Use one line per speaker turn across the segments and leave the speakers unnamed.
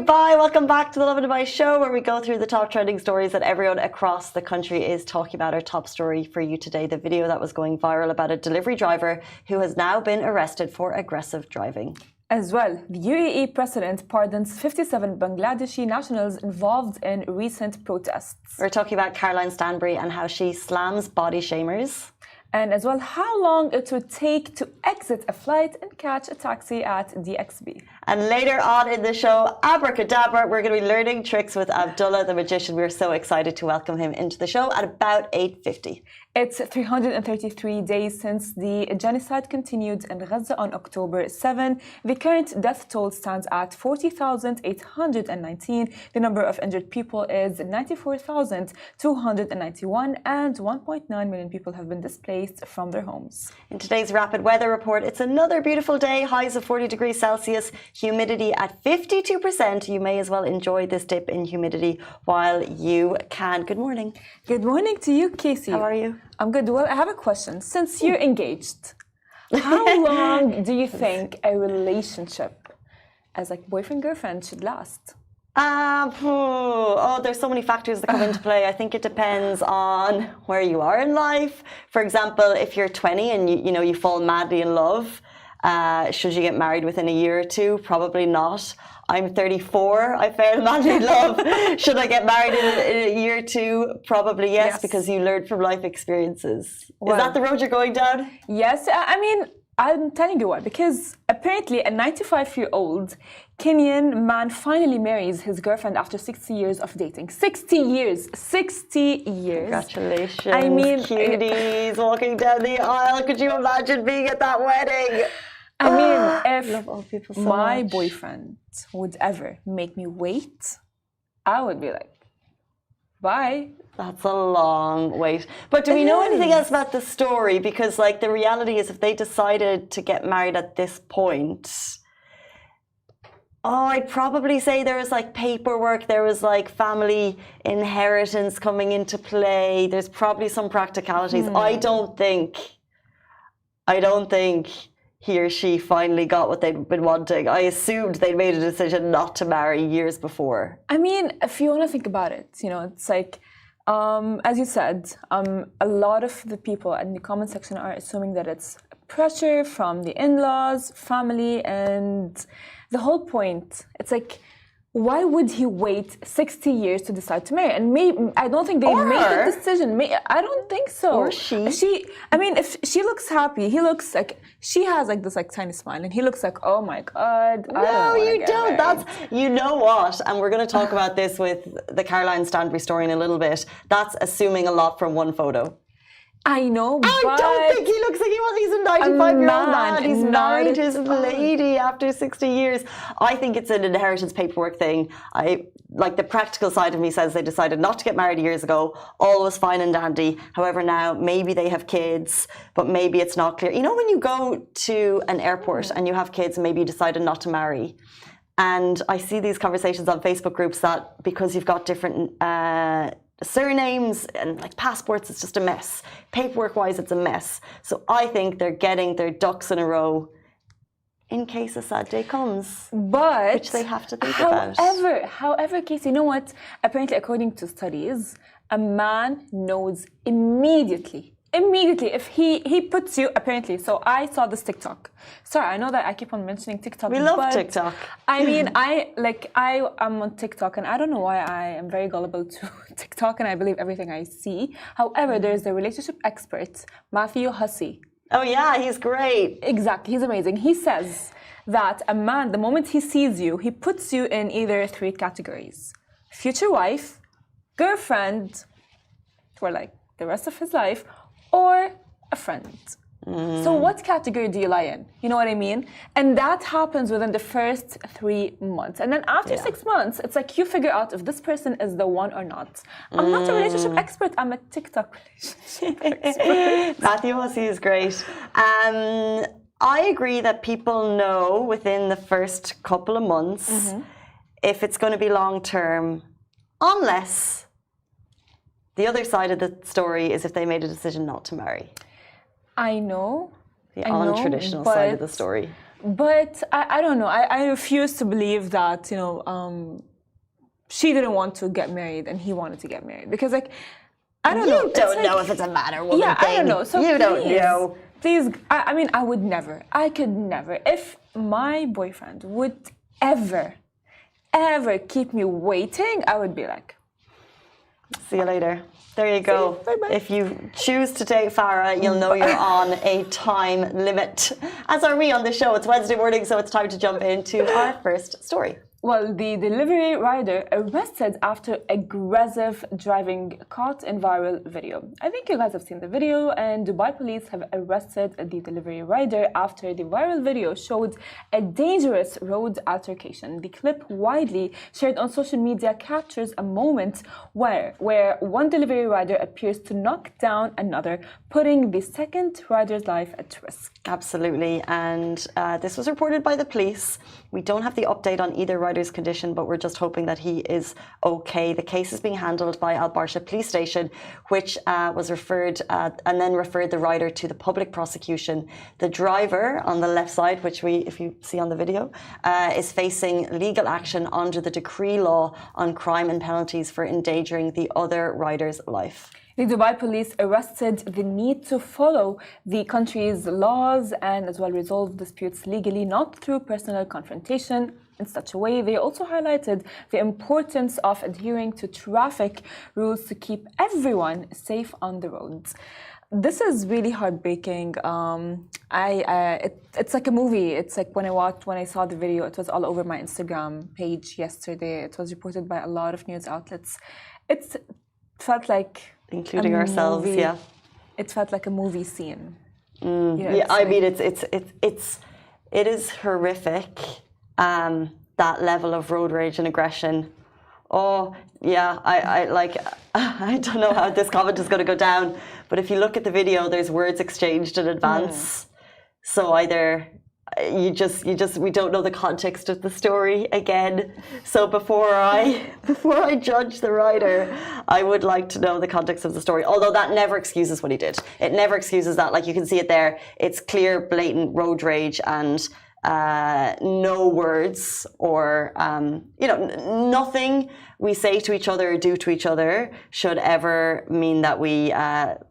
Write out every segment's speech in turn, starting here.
goodbye. Welcome back to the Lovin Dubai show, where we go through the top trending stories that everyone across the country is talking about. Our top story for you today, the video that was going viral about a delivery driver who has now been arrested for aggressive driving.
As well, the UAE president pardons 57 Bangladeshi nationals involved in recent protests.
We're talking about Caroline Stanbury and how she slams body shamers.
And as well, how long it would take to exit a flight and catch a taxi at DXB.
And later on in the show, Abracadabra, we're going to be learning tricks with Abdulla, the magician. We're so excited to welcome him into the show at about 8:50.
It's 333 days since the genocide continued in Gaza on October 7. The current death toll stands at 40,819. The number of injured people is 94,291, and 1.9 million people have been displaced from their homes.
In today's rapid weather report, it's another beautiful day, highs of 40 degrees Celsius, humidity at 52%. You may as well enjoy this dip in humidity while you can. Good morning.
Good morning to you, Casey.
How are you?
I'm good. Well, I have a question. Since you're engaged, how long do you think a relationship as like boyfriend-girlfriend should last?
There's so many factors that come into play. I think it depends on where you are in life. For example, if you're 20 and you fall madly in love, should you get married within a year or two? Probably not. I'm 34. I fell madly in love. Should I get married in a year or two? Probably yes, because you learn from life experiences. Well, is that the road you're going down?
Yes. I mean, I'm telling you why. Because apparently a 95-year-old Kenyan man finally marries his girlfriend after 60 years of dating. 60 years. 60 years.
Congratulations.
I mean,
cuties walking down the aisle. Could you imagine being at that wedding?
I mean, if
love old people so
my
much.
boyfriend would ever make me wait, I would be like, bye.
That's a long wait. But do we know anything else about the story? Because like the reality is if they decided to get married at this point, I'd probably say there was like paperwork, there was like family inheritance coming into play. There's probably some practicalities. I don't think he or she finally got what they'd been wanting. I assumed they'd made a decision not to marry years before.
I mean, if you want to think about it, it's like, as you said, a lot of the people in the comment section are assuming that it's pressure from the in-laws, family, and the whole point, it's like, why would he wait 60 years to decide to marry? And maybe, I don't think they made the decision. I don't think so.
Or she.
I mean, if she looks happy, he looks like, she has like this like tiny smile, and he looks like, oh my God.
No, you don't. That's, you know what? And we're going to talk about this with the Caroline Stanbury story in a little bit. That's assuming a lot from one photo.
I know, but
I don't think he looks like he's a 95-year-old man. He's married his lady after 60 years. I think it's an inheritance paperwork thing. Like the practical side of me says they decided not to get married years ago. All was fine and dandy. However, now maybe they have kids, but maybe it's not clear. You know when you go to an airport and you have kids and maybe you decided not to marry? And I see these conversations on Facebook groups that because you've got different surnames and like passports, it's just a mess. Paperwork wise, it's a mess. So I think they're getting their ducks in a row in case a sad day comes, which they have to think about.
However, Casey, you know what? Apparently, according to studies, a man knows immediately if he puts you, apparently. So I saw this TikTok. Sorry, I know that I keep on mentioning TikTok.
We love TikTok.
I mean, I am on TikTok, and I don't know why I am very gullible to TikTok, and I believe everything I see. However, there's the relationship expert, Matthew Hussey.
Oh yeah, he's great.
Exactly, he's amazing. He says that a man, the moment he sees you, he puts you in either 3 categories: future wife, girlfriend, for like the rest of his life, or a friend. So what category do you lie in? You know what I mean? And that happens within the first 3 months. And then after 6 months, it's like you figure out if this person is the one or not. I'm not a relationship expert. I'm a TikTok relationship expert.
Matthew Hussey is great. I agree that people know within the first couple of months if it's going to be long-term, unless the other side of the story is if they made a decision not to marry.
I know.
The untraditional side of the story.
But I don't know. I refuse to believe that, she didn't want to get married and he wanted to get married. Because, like, I don't know.
You don't know if it's a man or woman thing.
I don't know. So
you don't know.
Please, I mean, I would never. I could never. If my boyfriend would ever keep me waiting, I would be like,
see you later. There you go.
Bye-bye.
If you choose to date Farah, you'll know you're on a time limit. As are we on the show. It's Wednesday morning, so it's time to jump into our first story.
Well, the delivery rider arrested after aggressive driving caught in viral video. I think you guys have seen the video, and Dubai police have arrested the delivery rider after the viral video showed a dangerous road altercation. The clip, widely shared on social media, captures a moment where one delivery rider appears to knock down another, putting the second rider's life at risk.
Absolutely, and this was reported by the police. We don't have the update on either rider's condition, but we're just hoping that he is okay. The case is being handled by Al Barsha Police Station, which was referred and then referred the rider to the public prosecution. The driver on the left side, which if you see on the video, is facing legal action under the decree law on crime and penalties for endangering the other rider's life.
The Dubai police arrested the need to follow the country's laws and as well resolve disputes legally, not through personal confrontation. In such a way, they also highlighted the importance of adhering to traffic rules to keep everyone safe on the roads. This is really heartbreaking. It's like a movie. It's like when I saw the video, it was all over my Instagram page yesterday. It was reported by a lot of news outlets. It felt like
including ourselves, yeah.
It felt like a movie scene.
I mean, it is horrific. That level of road rage and aggression. Oh, yeah, I don't know how this comment is going to go down, but if you look at the video, there's words exchanged in advance. So either we don't know the context of the story again. So before I judge the writer, I would like to know the context of the story. Although that never excuses what he did. It never excuses that. Like, you can see it there. It's clear, blatant road rage, and no words or nothing we say to each other or do to each other should ever mean that we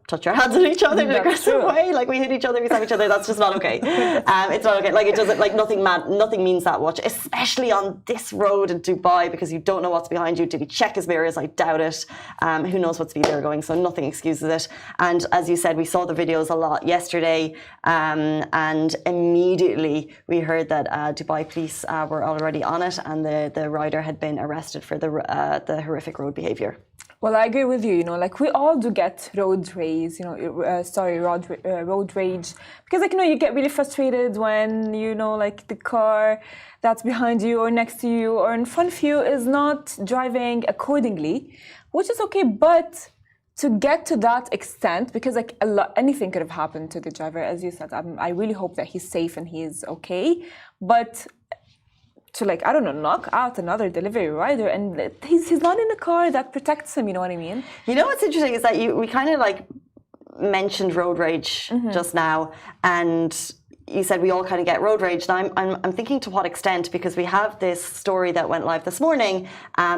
touch our hands on each other in an aggressive way. Like, we hit each other, we stab each other. That's just not okay. It's not okay. Like, it doesn't, like, nothing means that much, especially on this road in Dubai, because you don't know what's behind you. Did he check his mirrors? I doubt it. Who knows what speed they're going, so nothing excuses it. And as you said, we saw the videos a lot yesterday, and immediately we heard that Dubai police were already on it, and the rider had been arrested for the horrific road behaviour.
Well, I agree with you. Like, we all do get road rage. Road rage, because you get really frustrated when like the car that's behind you or next to you or in front of you is not driving accordingly, which is okay, but to get to that extent, because like anything could have happened to the driver, as you said. I really hope that he's safe and he's okay, but to, like, I don't know, knock out another delivery rider, and he's not in a car that protects him, you know what I mean?
You know what's interesting is that we kind of like mentioned road rage just now, and you said we all kind of get road rage. Now I'm thinking to what extent, because we have this story that went live this morning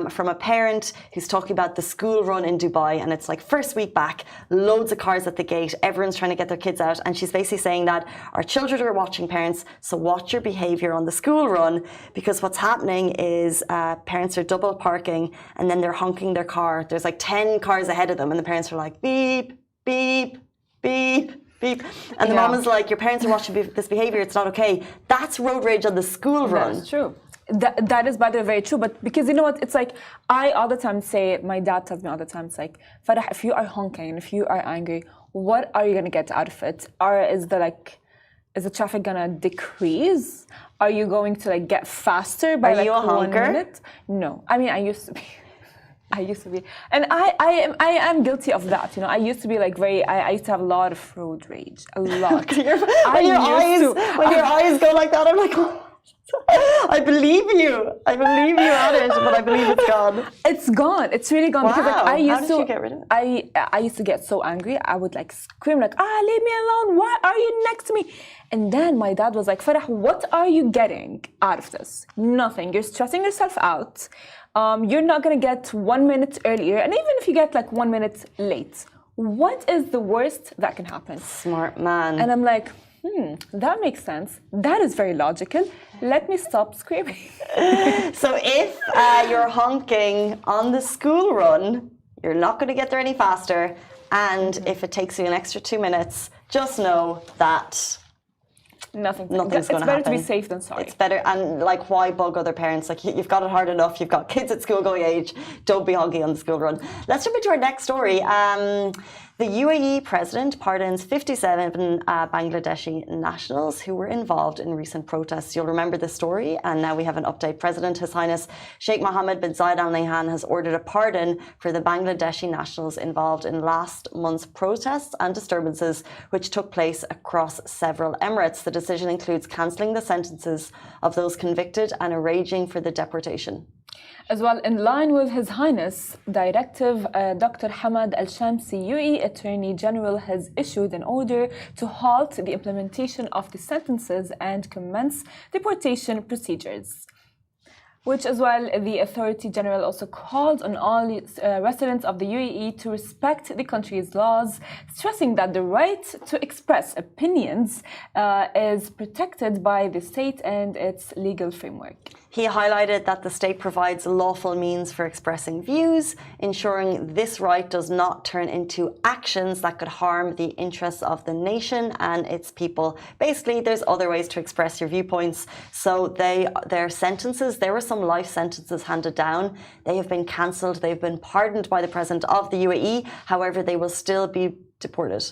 from a parent who's talking about the school run in Dubai, and it's like first week back, loads of cars at the gate, everyone's trying to get their kids out, and she's basically saying that our children are watching parents, so watch your behaviour on the school run, because what's happening is parents are double parking and then they're honking their car. There's like 10 cars ahead of them, and the parents are like beep, beep, beep, beep. And the mom is like, your parents are watching this behaviour, it's not okay. That's road rage on the school run.
That's true. That is, by the way, very true. But because you know what, it's like, I all the time say, my dad tells me all the time, it's like, Farah, if you are honking and if you are angry, what are you going to get out of it? Or is the traffic going to decrease? Are you going to like get faster by
like
1 minute? No. I mean, I used to be. And I am guilty of that. I used to be like I used to have a lot of road rage, a lot.
When your eyes go like that, I'm like, oh, I believe you at it, but I believe it's gone.
It's gone. It's really gone.
Wow.
Because like,
How did you get rid of it?
I used to get so angry. I would like scream like, leave me alone. Why are you next to me? And then my dad was like, Farah, what are you getting out of this? Nothing. You're stressing yourself out. You're not going to get 1 minute earlier. And even if you get like 1 minute late, what is the worst that can happen?
Smart man.
And I'm like, that makes sense. That is very logical. Let me stop screaming.
So if you're honking on the school run, you're not going to get there any faster. And if it takes you an extra 2 minutes, just know that
nothing's
going to happen.
It's better to be safe than sorry.
It's better. And like, why bug other parents? Like, you've got it hard enough. You've got kids at school going age. Don't be honking on the school run. Let's jump into our next story. The UAE president pardons 57 Bangladeshi nationals who were involved in recent protests. You'll remember the story, and now we have an update. President His Highness Sheikh Mohammed bin Zayed Al Nahyan has ordered a pardon for the Bangladeshi nationals involved in last month's protests and disturbances which took place across several emirates. The decision includes cancelling the sentences of those convicted and arranging for the deportation.
As well, in line with His Highness Directive, Dr. Hamad Al-Shamsi, UAE Attorney General, has issued an order to halt the implementation of the sentences and commence deportation procedures. Which as well, the Authority General also called on all residents of the UAE to respect the country's laws, stressing that the right to express opinions is protected by the state and its legal framework.
He highlighted that the state provides lawful means for expressing views, ensuring this right does not turn into actions that could harm the interests of the nation and its people. Basically, there's other ways to express your viewpoints. So their sentences, there were some life sentences handed down. They have been cancelled. They've been pardoned by the president of the UAE. However, they will still be deported.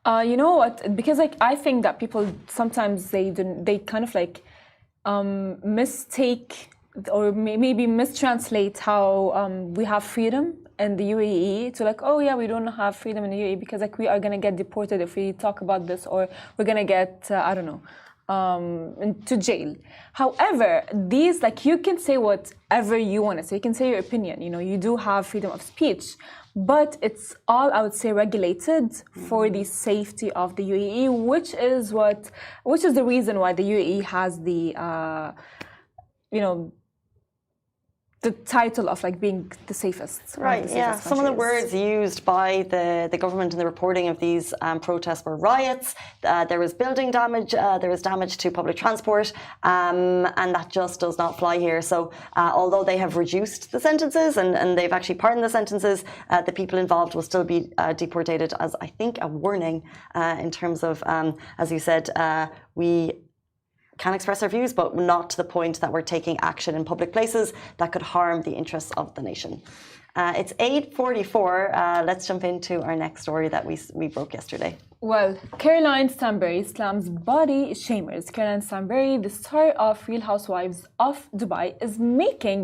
You know what? Because like I think that people sometimes they kind of like mistake or maybe mistranslate how we have freedom in the UAE to like, oh yeah, we don't have freedom in the UAE because like we are gonna get deported if we talk about this, or we're gonna get I don't know, into jail. However, these, like, you can say whatever you want to say. You can say your opinion. You know, you do have freedom of speech, but it's all, I would say, regulated for the safety of the UAE, which is the reason why the UAE has the, you know, the title of like being the safest.
Right, yeah. Some of the words used by the government in the reporting of these protests were riots, there was building damage, there was damage to public transport, and that just does not fly here. So although they have reduced the sentences and they've actually pardoned the sentences, the people involved will still be deportated as, I think, a warning in terms of, as you said, we can express our views, but not to the point that we're taking action in public places that could harm the interests of the nation. It's 8:44. Let's jump into our next story that we broke yesterday.
Well, Caroline Stanbury slams body shamers. Caroline Stanbury, the star of Real Housewives of Dubai, is making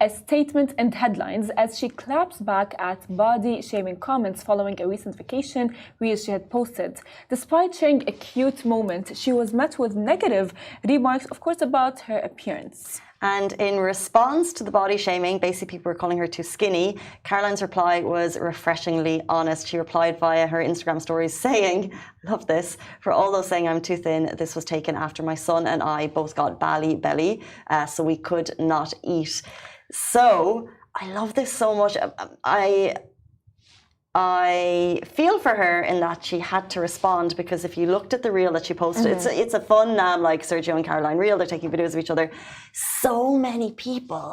a statement in headlines as she claps back at body shaming comments following a recent vacation reel she had posted. Despite sharing a cute moment, she was met with negative remarks, of course, about her appearance.
And in response to the body shaming, basically people were calling her too skinny, Caroline's reply was refreshingly honest. She replied via her Instagram stories saying, love this, for all those saying I'm too thin, this was taken after my son and I both got bally belly, so we could not eat. So, I love this so much. I feel for her in that she had to respond, because if you looked at the reel that she posted, it's a fun like Sergio and Caroline reel. They're taking videos of each other. So many people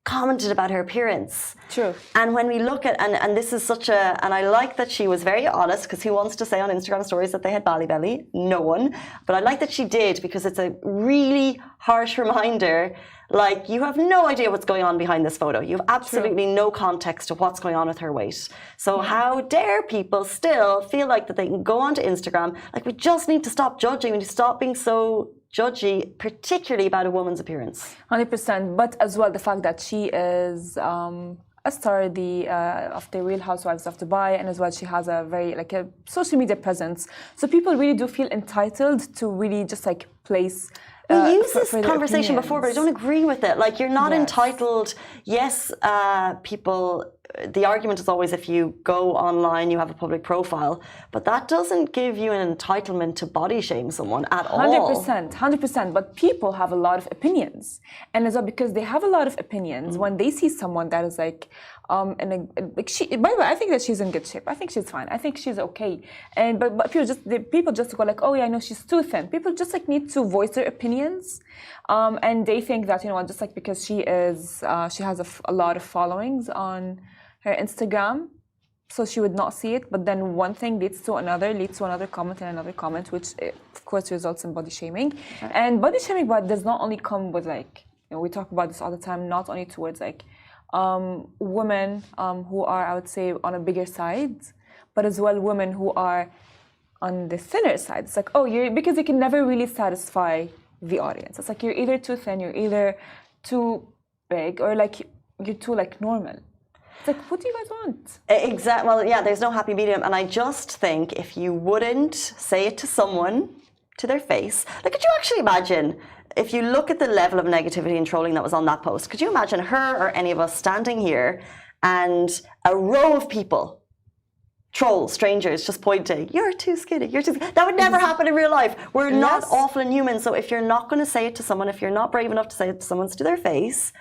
commented about her appearance.
True.
And when we look at, and this is such a, and I like that she was very honest, because who wants to say on Instagram stories that they had bally belly? No one. But I like that she did, because it's a really harsh reminder. Like, you have no idea what's going on behind this photo. You have absolutely no context to what's going on with her weight. So how dare people still feel like that they can go onto Instagram? Like, we just need to stop judging. We need to stop being so judgy, particularly about a woman's appearance.
100%. But as well, the fact that she is a star of the Real Housewives of Dubai, and as well she has a very like a social media presence. So people really do feel entitled to really just like place.
We used this conversation before, but I don't agree with it. Like, you're not entitled. Yes, people the argument is always if you go online, you have a public profile, but that doesn't give you an entitlement to body shame someone at all.
100%. But people have a lot of opinions. And as well, because they have a lot of opinions, when they see someone that is like, by the way, I think that she's in good shape. I think she's fine. I think she's okay. And but people just go like, oh yeah, I know she's too thin. People just like need to voice their opinions, and they think that, you know what, just like because she has a lot of followings on her Instagram, so she would not see it. But then one thing leads to another comment and another comment, which of course results in body shaming. And body shaming, but does not only come with like, you know, we talk about this all the time, not only towards like women who are, I would say, on a bigger side, but as well women who are on the thinner side. It's like, oh, because you can never really satisfy the audience. It's like you're either too thin, you're either too big, or like you're too like normal. It's like, what do you guys want?
Exactly. Well, yeah, there's no happy medium. And I just think if you wouldn't say it to someone, to their face, like, could you actually imagine, if you look at the level of negativity and trolling that was on that post, could you imagine her or any of us standing here and a row of people, trolls, strangers, just pointing, you're too skinny, you're too skinny. That would never happen in real life. We're not awful and human. So if you're not going to say it to someone, if you're not brave enough to say it to someone to their face,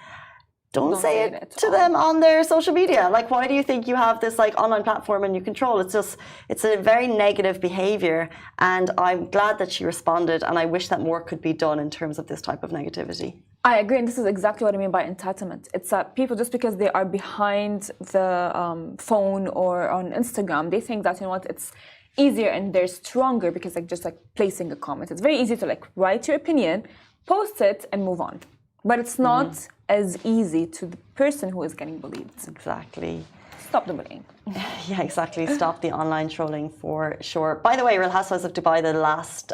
don't say it to them on their social media. Like, why do you think you have this like online platform and you control? It's a very negative behavior, and I'm glad that she responded, and I wish that more could be done in terms of this type of negativity.
I agree, and this is exactly what I mean by entitlement. It's that people, just because they are behind the phone or on Instagram, they think that, you know what, it's easier and they're stronger because like just like placing a comment. It's very easy to like write your opinion, post it, and move on. But it's not as easy to the person who is getting bullied.
Exactly.
Stop the bullying.
Yeah, exactly. Stop the online trolling for sure. By the way, Real Housewives of Dubai, the last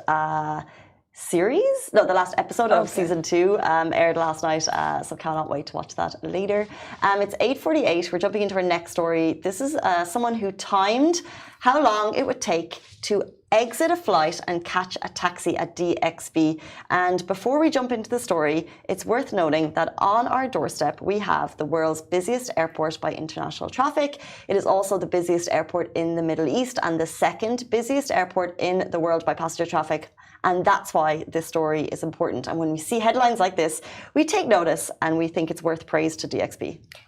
the last episode of season 2 aired last night, so cannot wait to watch that later. It's 8:48. We're jumping into our next story. This is someone who timed how long it would take to exit a flight and catch a taxi at DXB. And before we jump into the story, it's worth noting that on our doorstep we have the world's busiest airport by international traffic. It is also the busiest airport in the Middle East and the second busiest airport in the world by passenger traffic. And that's why this story is important. And when we see headlines like this, we take notice and we think it's worth praise to DXB.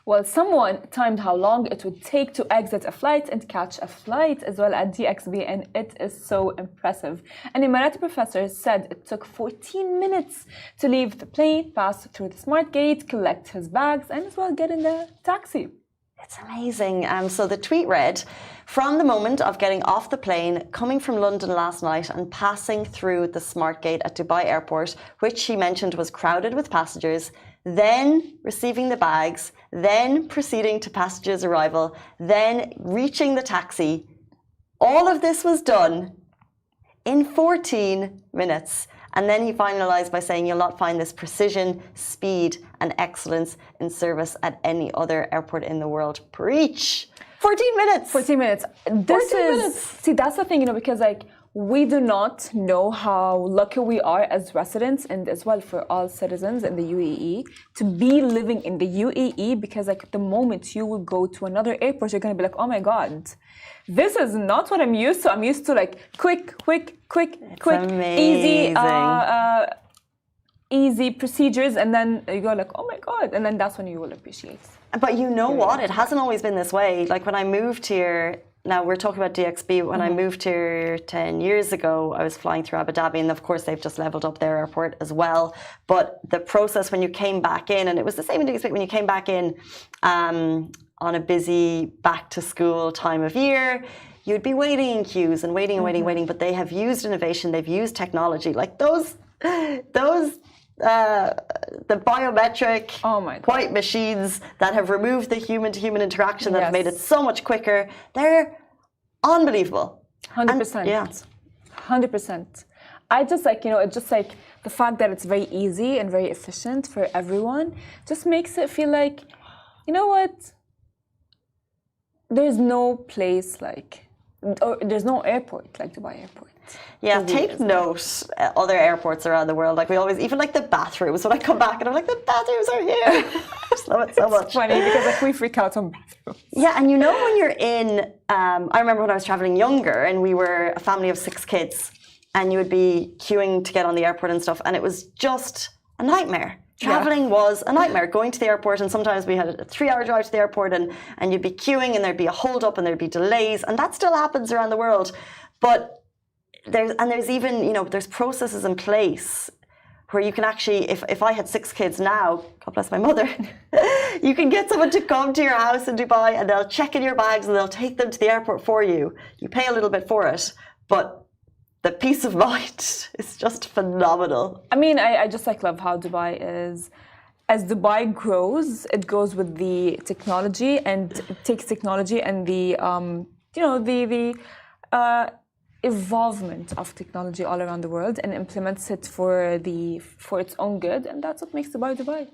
Well, someone timed how long it would take to exit a flight and catch a flight as well at DXB, and it is so impressive. An Emirati professor said it took 14 minutes to leave the plane, pass through the smart gate, collect his bags, and as well get in the taxi.
It's amazing. So the tweet read, from the moment of getting off the plane, coming from London last night and passing through the smart gate at Dubai Airport, which he mentioned was crowded with passengers, then receiving the bags, then proceeding to passengers' arrival, then reaching the taxi. All of this was done in 14 minutes. And then he finalized by saying, you'll not find this precision, speed, and excellence in service at any other airport in the world. Preach! 14 minutes!
14 minutes. See, that's the thing, you know, because like we do not know how lucky we are as residents, and as well for all citizens in the UAE, to be living in the UAE, because like the moment you will go to another airport, you're going to be like, oh my God, this is not what I'm used to. I'm used to like quick, easy procedures, and then you go like, oh my God, and then that's when you will appreciate.
But you know what? It hasn't always been this way. Like when I moved here, now we're talking about DXB, when I moved here 10 years ago, I was flying through Abu Dhabi, and of course they've just leveled up their airport as well. But the process when you came back in, and it was the same in DXB, when you came back in on a busy back to school time of year, you'd be waiting in queues and waiting, but they have used innovation, they've used technology, like the biometric white machines that have removed the human-to-human interaction, that have made it so much quicker. They're unbelievable.
100%.
Yeah.
100%. I just like, you know, it's just like the fact that it's very easy and very efficient for everyone just makes it feel like, you know what? There's no place like, or there's no airport like Dubai Airport.
Yeah, take note, other airports around the world. Like we always, even like the bathrooms, when I come back and I'm like, the bathrooms are here. I just love it so much.
It's funny because like we freak out on bathrooms.
Yeah, and you know when you're in, I remember when I was traveling younger and we were a family of 6 kids and you would be queuing to get on the airport and stuff and it was just a nightmare. Traveling was a nightmare, going to the airport, and sometimes we had a 3-hour drive to the airport and you'd be queuing and there'd be a hold up and there'd be delays, and that still happens around the world. But there's even, you know, there's processes in place where you can actually, if I had 6 kids now, God bless my mother, you can get someone to come to your house in Dubai and they'll check in your bags and they'll take them to the airport for you. You pay a little bit for it, but the peace of mind is just phenomenal.
I mean, I just like love how Dubai is. As Dubai grows, it goes with the technology and it takes technology and the evolvement of technology all around the world and implements it for its own good, and that's what makes Dubai Dubai.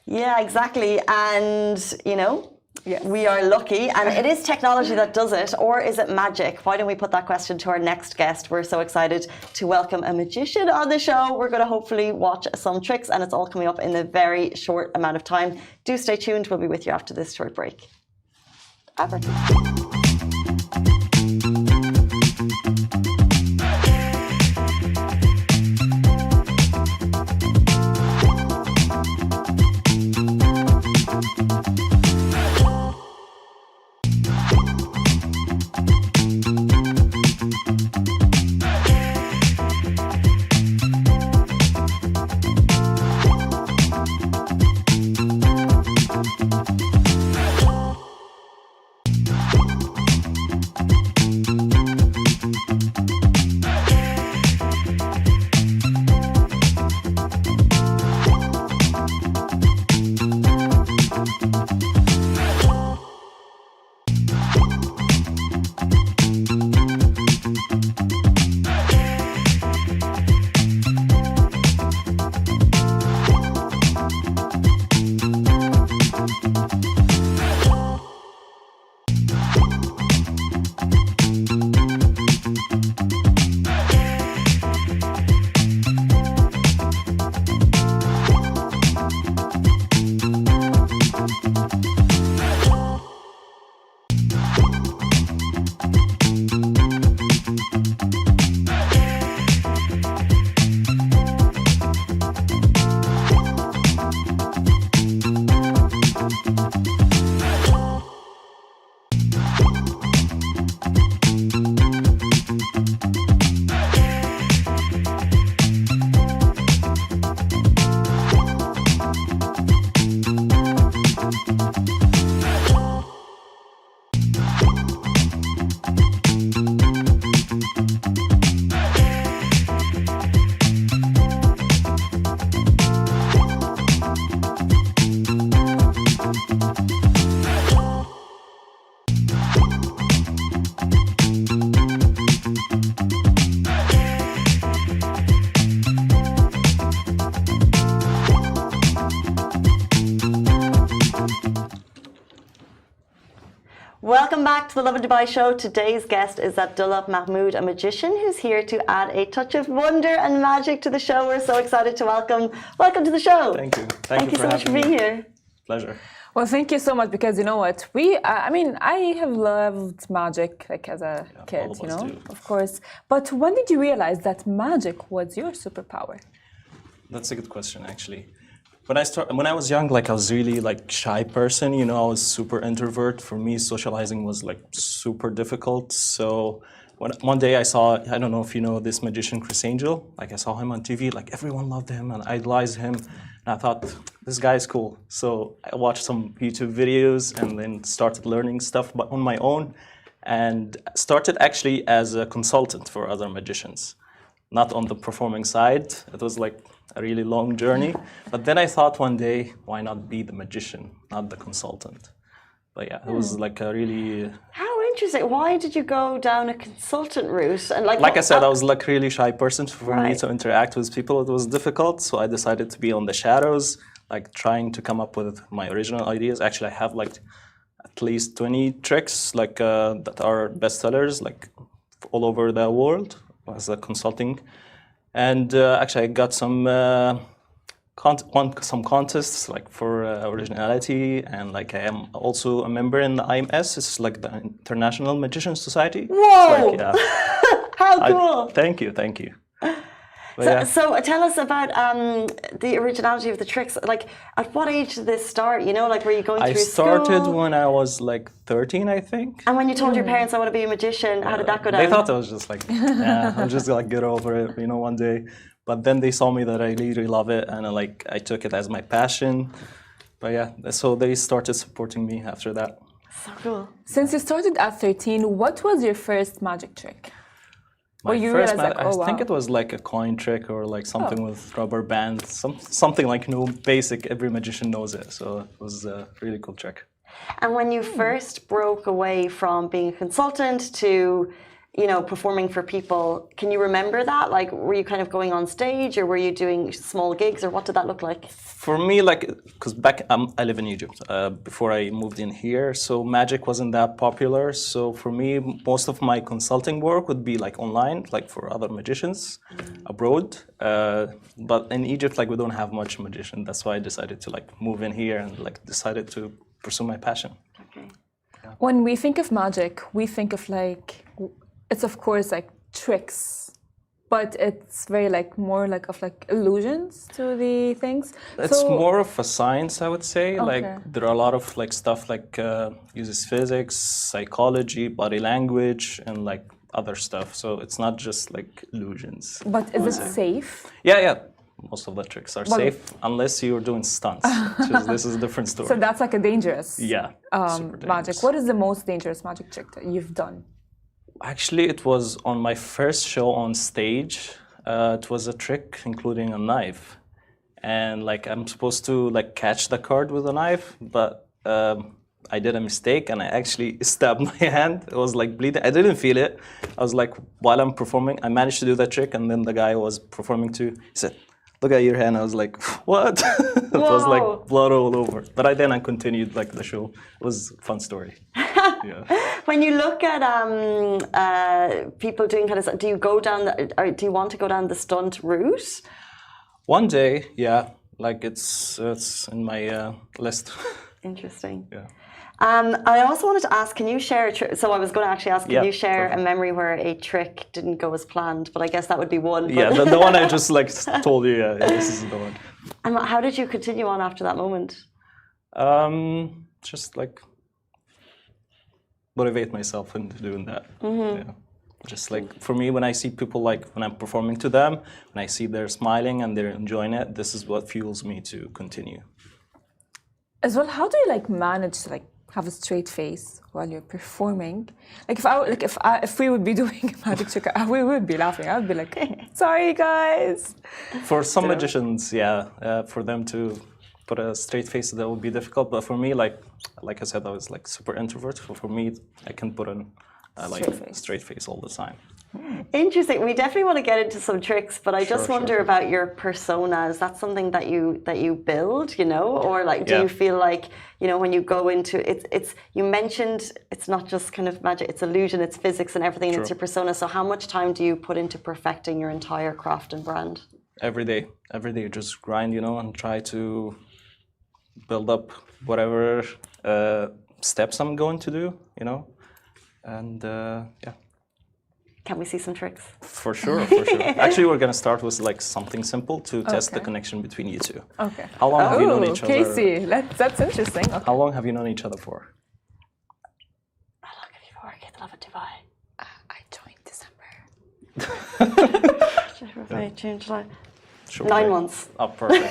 Yeah, exactly. And you know, yes, we are lucky, and it is technology that does it, or is it magic? Why don't we put that question to our next guest? We're so excited to welcome a magician on the show. We're going to hopefully watch some tricks, and it's all coming up in a very short amount of time. Do stay tuned. We'll be with you after this short break. Abracadabra. Welcome back to the Lovin Dubai show. Today's guest is Abdulla Mahmoud, a magician who's here to add a touch of wonder and magic to the show. We're so excited to welcome to the show.
Thank you.
Thank you so much for being here.
Pleasure.
Well, thank you so much, because you know what, I have loved magic like as a kid, you know, of course. But when did you realize that magic was your superpower?
That's a good question, actually. When I was young, like I was really like shy person, you know, I was super introvert. For me, socializing was like super difficult. So one day I saw, I don't know if you know this magician, Chris Angel, like I saw him on TV, like everyone loved him and idolized him. And I thought, this guy is cool. So I watched some YouTube videos and then started learning stuff on my own, and started actually as a consultant for other magicians, not on the performing side. It was like a really long journey. But then I thought one day, why not be the magician, not the consultant? But yeah, it was like a really...
How interesting. Why did you go down a consultant route? And
like I said, I was like really shy person. For me to interact with people, it was difficult. So I decided to be on the shadows, like trying to come up with my original ideas. Actually, I have like at least 20 tricks like that are bestsellers, like all over the world. as a consulting, and actually I got some some contests like for originality, and like I am also a member in the IMS. It's like the International Magician Society.
Whoa!
Like, yeah.
How cool!
Thank you. But
So tell us about the originality of the tricks. Like, at what age did this start? You know, like, were you going
I
through
started
school?
when I was like 13, I think.
And when you told your parents, I want to be a magician, how did that go down?
They thought I was just like, yeah, I'll just like get over it, you know, one day. But then they saw me that I really love it, and I took it as my passion. But yeah, so they started supporting me after that.
So cool.
Since you started at 13, what was your first magic trick?
My
you
first
realized, like,
I think it was like a coin trick or like something with rubber bands, something like basic. Every magician knows it, so it was a really cool trick.
And when you first broke away from being a consultant to, you know, performing for people, can you remember that? Like, were you kind of going on stage, or were you doing small gigs, or what did that look like?
For me, like, because back I live in Egypt before I moved in here, so magic wasn't that popular. So for me, most of my consulting work would be like online, like for other magicians abroad. But in Egypt, like, we don't have much magician. That's why I decided to like move in here and like decided to pursue my passion.
Okay.
Yeah.
When we think of magic, we think of like, it's of course like tricks, but it's very like more like of like illusions to the things.
It's more of a science, I would say.
Okay.
Like, there are a lot of like stuff like uses physics, psychology, body language, and like other stuff. So it's not just like illusions.
But is it safe?
Yeah. Most of the tricks are safe unless you're doing stunts. This is a different story.
So that's like a dangerous
super
magic.
dangerous.
What is the most dangerous magic trick that you've done?
Actually, it was on my first show on stage. It was a trick including a knife, and like I'm supposed to like catch the card with a knife, but I did a mistake and I actually stabbed my hand. It was like bleeding. I didn't feel it. I was like, while I'm performing, I managed to do that trick, and then the guy I was performing to, he said, "Look at your hand." I was like, "What?" It was like blood all over. But then I continued like the show. It was a fun story. Yeah.
When you look at people doing kind of, do you go down or do you want to go down the stunt route?
One day, yeah. Like it's in my list.
Interesting.
Yeah.
I also wanted to ask, can you share a trick? So I was going to actually ask, can you share a memory where a trick didn't go as planned? But I guess that would be one.
Yeah, the one I just like told you. Yeah, this is the one.
And how did you continue on after that moment?
Just like motivate myself into doing that. Yeah. Just like for me, when I see people, like when I'm performing to them, when I see they're smiling and they're enjoying it, this is what fuels me to continue.
As well, how do you like manage to like have a straight face while you're performing? Like if we would be doing a magic trick, we would be laughing. I would be like, sorry guys.
For some magicians, for them to put a straight face, that would be difficult. But for me, like I said, I was like super introvert. So for me, I can put on straight face all the time.
Interesting. We definitely want to get into some tricks, but I just wonder about your persona. Is that something that you build, you know, or like do you feel like, you know, when you go into it's you mentioned it's not just kind of magic, it's illusion, it's physics and everything, it's your persona. So how much time do you put into perfecting your entire craft and brand?
Every day, just grind, you know, and try to build up whatever steps I'm going to do, you know, and yeah.
Can we see some tricks?
For sure. Actually, we're going to start with like something simple to test the connection between you two.
Okay.
How long have you known each other?
Casey, that's interesting. Okay.
How long have you known each other for?
How long have you been working at Lovin Dubai?
I joined December.
June, July.
Sure,
9 months.
Oh, perfect.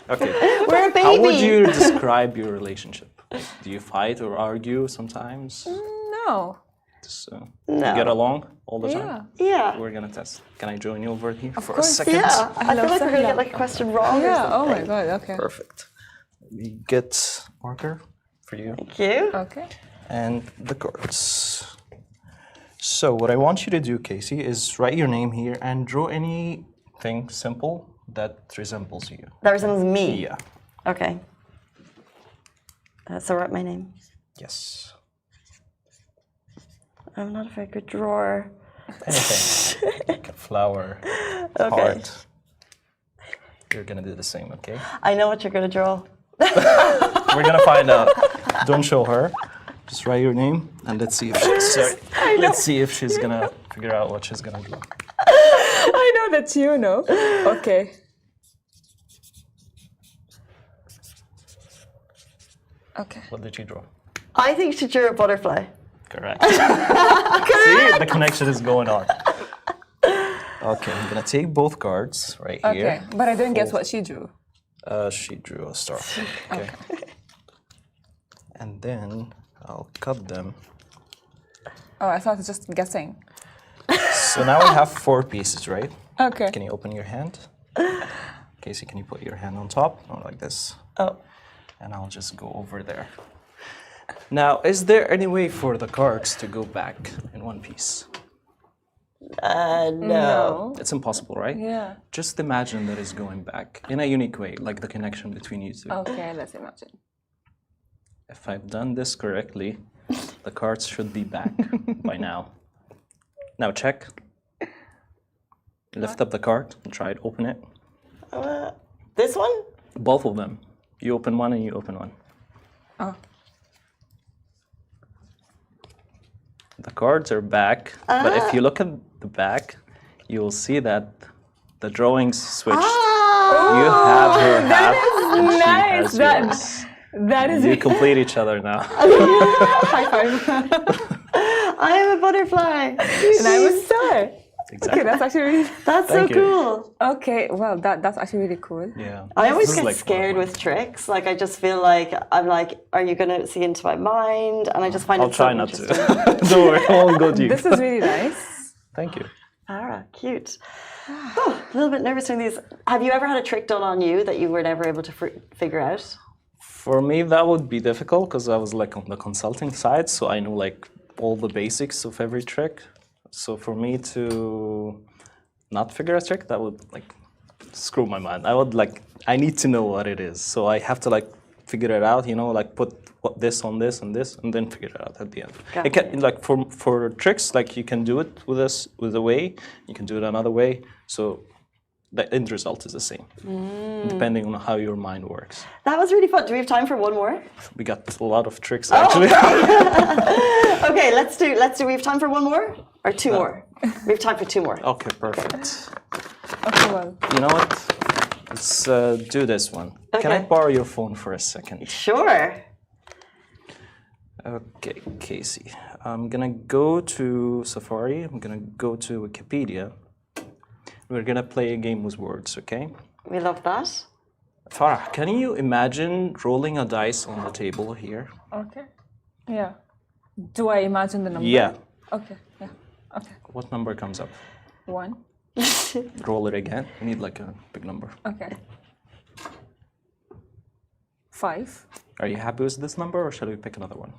Okay.
We're a baby.
How would you describe your relationship? Do you fight or argue sometimes?
No.
Just, you get along all the time?
Yeah.
We're going to test. Can I join you over here for
course,
a second?
Yeah. I feel like we're going to get like a question wrong or something.
Oh my God, okay.
Perfect. We get marker for you.
Thank you.
Okay.
And the cards. So what I want you to do, Casey, is write your name here and draw anything simple that resembles you.
That resembles me?
Yeah.
Okay. So write my name.
Yes.
I'm not a very good drawer.
Anything. Like a flower,
Okay.
heart. You're gonna do the same, okay?
I know what you're going to draw.
We're gonna find out. Don't show her. Just write your name and let's see if she's gonna figure out what she's gonna draw.
I know that you know. Okay. Okay.
What did you draw?
I think she drew a butterfly.
Correct. See, the connection is going on. Okay, I'm gonna take both cards right
Okay.
here.
But I didn't guess what she drew.
She drew a star. Okay. And then I'll cut them.
Oh, I thought it was just guessing.
So now we have 4 pieces, right?
Okay.
Can you open your hand? Casey, can you put your hand on top? Or like this.
Oh.
And I'll just go over there. Now, is there any way for the cards to go back in one piece?
No.
It's impossible, right?
Yeah.
Just imagine that it's going back in a unique way, like the connection between you two.
Okay, let's imagine.
If I've done this correctly, the cards should be back by now. Now check. Lift up the card and try it, open it.
This one?
Both of them. You open one and you open one.
Oh.
The cards are back, but if you look at the back, you will see that the drawings switched. You have her half and she has yours.
That is
You complete each other now.
high five.
I am a butterfly.
And I'm a star.
Exactly.
Okay, that's actually really.
That's so
Thank you.
cool.
Okay, well, that's actually really cool.
Yeah.
I always
This is
get
like
scared
one of
with tricks. Like I just feel like I'm like, are you gonna see into my mind? And I just find
I'll
it so
try not
interesting.
to. Don't worry, I won't go deep.
This is really nice.
Thank you.
Ara, cute. Oh, a little bit nervous doing these. Have you ever had a trick done on you that you were never able to figure out?
For me, that would be difficult because I was like on the consulting side, so I know like all the basics of every trick. So for me to not figure a trick, that would like screw my mind. I need to know what it is. So I have to like figure it out, like put this on this and this, and then figure it out at the end.
Got
It can, like for tricks, like you can do it with a way, you can do it another way. So the end result is the same, depending on how your mind works.
That was really fun. Do we have time for one more?
We got a lot of tricks actually.
Okay, let's do. We have time for one more or 2 more. We have time for 2 more.
Okay, perfect.
Okay, well.
You know what? Let's do this one. Can I
Okay.
borrow your phone for a second?
Sure.
Okay, Casey. I'm gonna go to Safari. I'm gonna go to Wikipedia. We're gonna play a game with words, okay?
We love that.
Farah, can you imagine rolling a dice on the table here?
Okay. Yeah. Do I imagine the number?
Yeah.
Okay, yeah. Okay.
What number comes up?
1.
Roll it again. We need like a big number.
Okay. 5.
Are you happy with this number or shall we pick another one?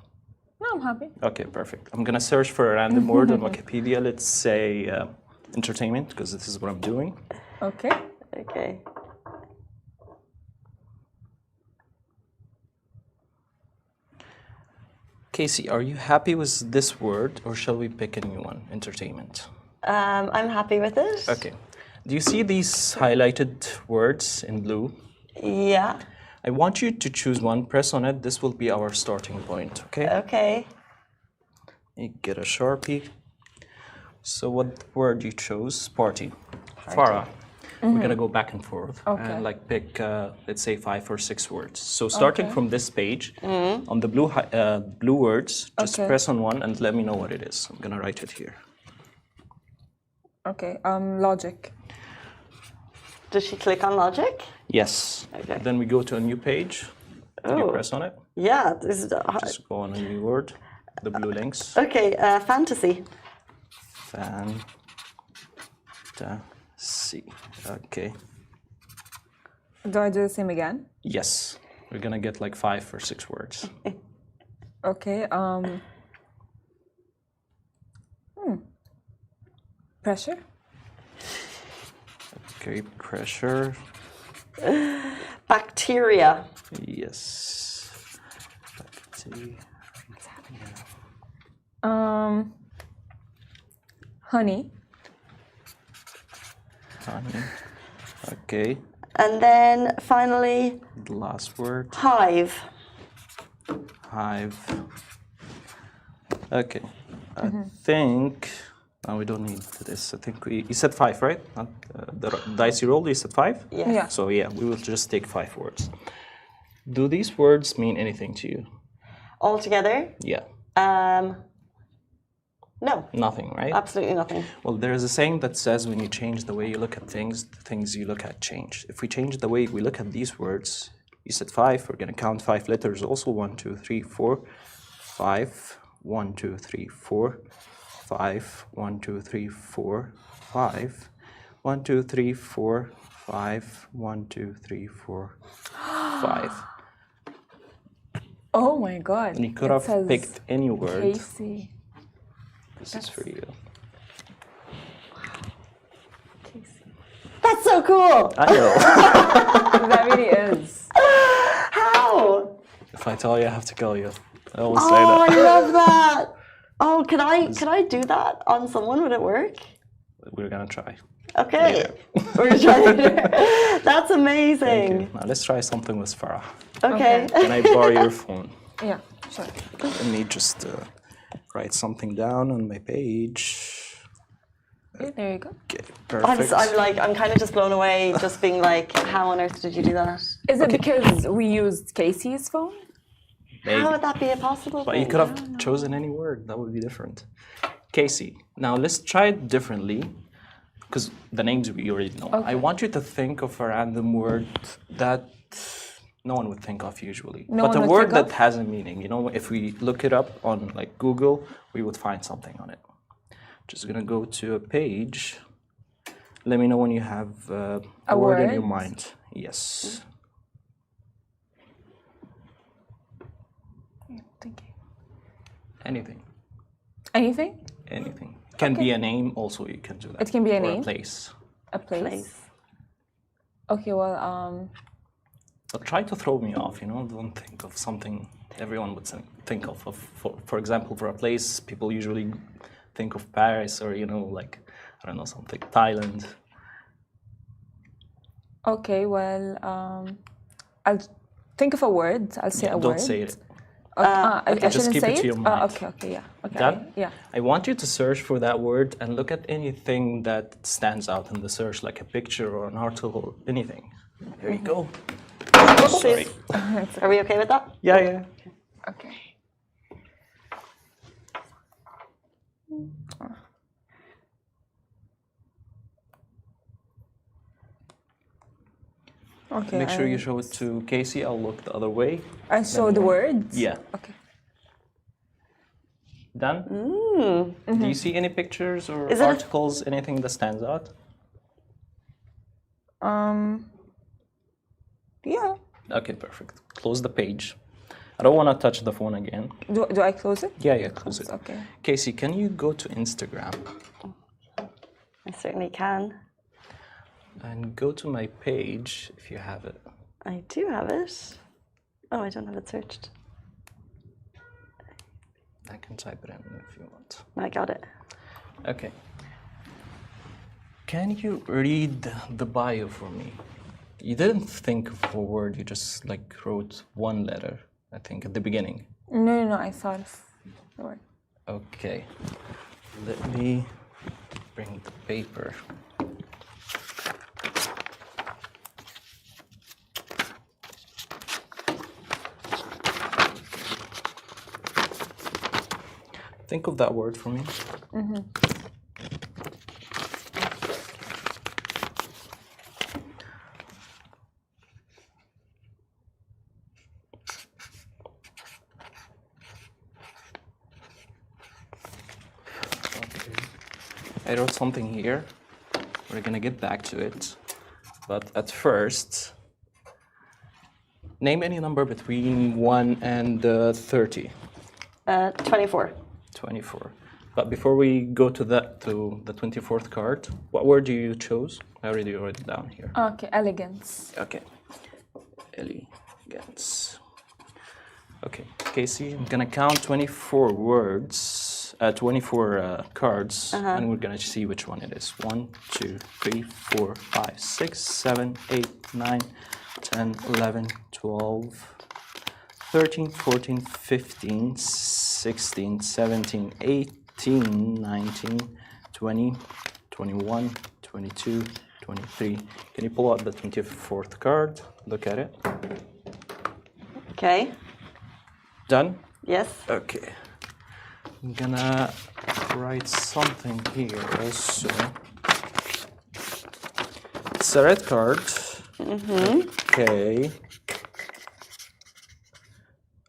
No, I'm happy.
Okay, perfect. I'm gonna search for a random word on Wikipedia. Let's say entertainment, because this is what I'm doing.
Okay.
Okay.
Casey, are you happy with this word or shall we pick a new one? Entertainment.
I'm happy with it.
Okay. Do you see these highlighted words in blue?
Yeah.
I want you to choose one, press on it. This will be our starting point, okay?
Okay.
You get a Sharpie. So what word you chose? Party. Farah. We're gonna go back and forth and like pick, let's say 5 or 6 words. So starting from this page, on the blue words, just press on one and let me know what it is. I'm gonna write it here.
Okay. Logic.
Does she click on logic?
Yes.
Okay.
Then we go to a new page. Can you press on it?
Yeah. This is
Just go on a new word. The blue links.
okay. Fantasy.
Fantasy. Okay.
Do I do the same again?
Yes. We're gonna get like 5 or 6 words.
Okay. Pressure.
Okay, pressure.
Bacteria.
Yes.
honey.
Honey. Okay.
And then finally,
The last word.
hive.
Hive. Okay. I think. No, we don't need this. I think you said 5, right? Not, the dice you rolled, you said 5?
Yes.
Yeah.
So yeah, we will just take 5 words. Do these words mean anything to you?
All together?
Yeah.
No.
Nothing, right?
Absolutely nothing.
Well, there is a saying that says when you change the way you look at things, the things you look at change. If we change the way we look at these words, you said 5, we're going to count 5 letters also. 1, 2, 3, 4, 5. 1, 2, 3, 4, 5. 1, 2, 3, 4, 5. 1, 2, 3, 4, 5. 1, 2, 3, 4, 5.
Oh my God.
And you could
It
have
says
picked any word.
Casey.
This is for you.
Casey.
That's so cool.
I know.
That really is.
How?
If I tell you, I have to kill you. I always say
Oh,
that.
I love that. Oh, can I do that on someone? Would it work?
We're going to try.
Okay. We're trying. That's amazing.
Thank you. Now let's try something with Farah.
Okay.
Can I borrow your phone?
Yeah, sure.
Let me just write something down on my page.
Okay, there you go.
Okay, perfect.
I'm kind of just blown away, just being like, how on earth did you do that?
Is it because we used Casey's phone?
Maybe.
How would that be a possible
But
thing?
you could have chosen any word. That would be different. Casey. Now let's try it differently, because the names we already know.
Okay.
I want you to think of a random word that no one would think of usually.
No
but a
one would
word
think
that
of?
has a meaning. You know, if we look it up on like Google, we would find something on it. Just gonna go to a page. Let me know when you have a word in your
word?
mind. Yes.
Yeah, thinking.
Anything.
Anything?
Anything. Can be a name also, you can do that.
It can be a
or
name?
a place.
A place?
Place.
Okay, well,
But try to throw me off, you know, don't think of something everyone would think of. For example, for a place, people usually think of Paris or, you know, like, I don't know, something, Thailand.
okay, well, I'll think of a word. I'll say a
Don't
word.
say it.
I
Just
shouldn't
keep
say
it to your mind.
okay, yeah. Okay,
Done?
yeah.
I want you to search for that word and look at anything that stands out in the search, like a picture or an article, anything. Here you go. Sorry.
Are we okay with that?
Yeah, yeah.
Okay. Okay.
Make sure you show it to Casey. I'll look the other way.
I show the words?
Yeah.
Okay.
Done? Do you see any pictures or
Is it a-
articles, anything that stands out?
Yeah.
Okay, perfect. Close the page. I don't want to touch the phone again.
Do I close it?
Yeah, close it.
Okay.
Casey, can you go to Instagram
I certainly can.
and go to my page if you have it?
I do have it. Oh, I don't have it searched.
I can type it in if you want.
I got it.
Okay. Can you read the bio for me? You didn't think of a word, you just like wrote one letter, I think, at the beginning.
No, I thought of the word.
Okay. Let me bring the paper. Think of that word for me. I wrote something here. We're gonna get back to it. But at first, name any number between 1 and 30.
24.
24. But before we go to that, to the 24th card, what word do you choose? I already wrote it down here.
Okay, elegance.
Okay. Elegance. Okay, Casey, I'm gonna count 24 words 24 cards, and we're gonna see which one it is. 1, 2, 3, 4, 5, 6, 7, 8, 9, 10, 11, 12, 13, 14, 15, 16, 17, 18, 19, 20, 21, 22, 23. Can you pull out the 24th card? Look at it.
Okay.
Done?
Yes.
Okay. I'm gonna write something here also. It's a red card. Okay.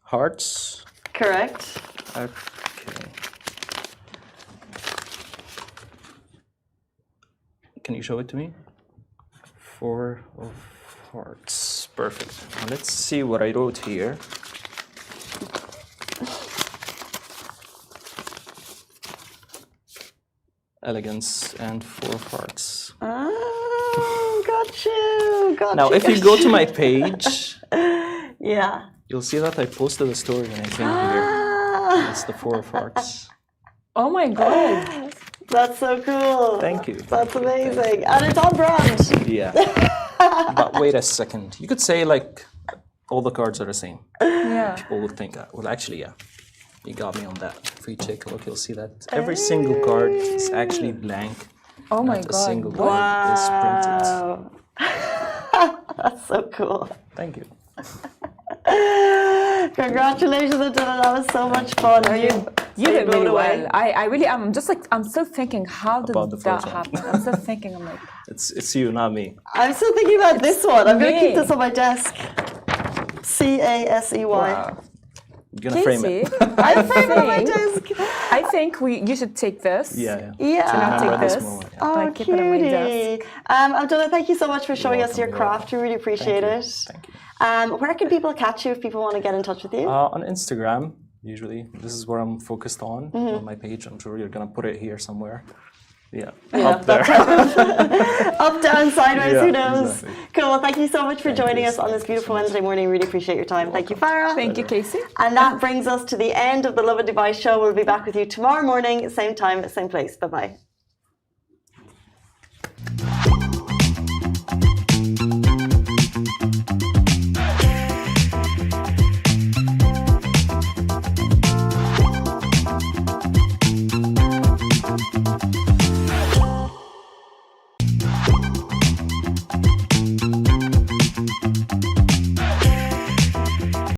Hearts.
Correct.
Okay. Can you show it to me? 4 of hearts. Perfect. Now let's see what I wrote here. Elegance and 4 of hearts.
Oh, got you. Got
Now,
you.
if you go to my page,
Yeah.
you'll see that I posted a story when I came here. It's the 4 of hearts.
Oh my God.
That's so cool.
Thank you.
That's amazing. And it's on brand.
Yeah. But wait a second. You could say like all the cards are the same.
Yeah.
People would think that. Well, actually, yeah. You got me on that. If you take a look, you'll see that every single card is actually blank.
Oh my
Not a
God.
single card is printed.
Wow. That's so cool.
Thank you.
Congratulations, Abdulla. That was so much fun.
You did really well. I really am. I'm just like, I'm still thinking, how did
About the
that
first one.
happen? I'm still thinking, I'm like,
It's you, not me.
I'm still thinking about this one. I'm going to keep
me.
this on my desk. CASEY.
wow.
You're gonna frame
Casey,
it.
I'm framing it on my desk.
I think you should take this.
Yeah.
Yeah.
I'll take
Remember this
this.
moment. Yeah.
Oh,
Like, keep it on my
cutie. Abdulla, thank you so much for showing us
welcome,
your
you're
craft. We really appreciate it.
Thank you.
Where can people catch you if people want to get in touch with you?
On Instagram, usually. This is where I'm focused on my page. I'm sure you're gonna put it here somewhere. Yeah, up there.
Up, down, sideways,
Yeah,
who knows?
exactly.
Cool. Well, thank you so much for joining
you.
us on this
Thank you
beautiful
so much.
Wednesday morning. Really appreciate your time. Thank you, Farah.
Thank you, Casey.
And that brings us to the end of the Lovin Dubai show. We'll be back with you tomorrow morning, same time, same place. Bye-bye.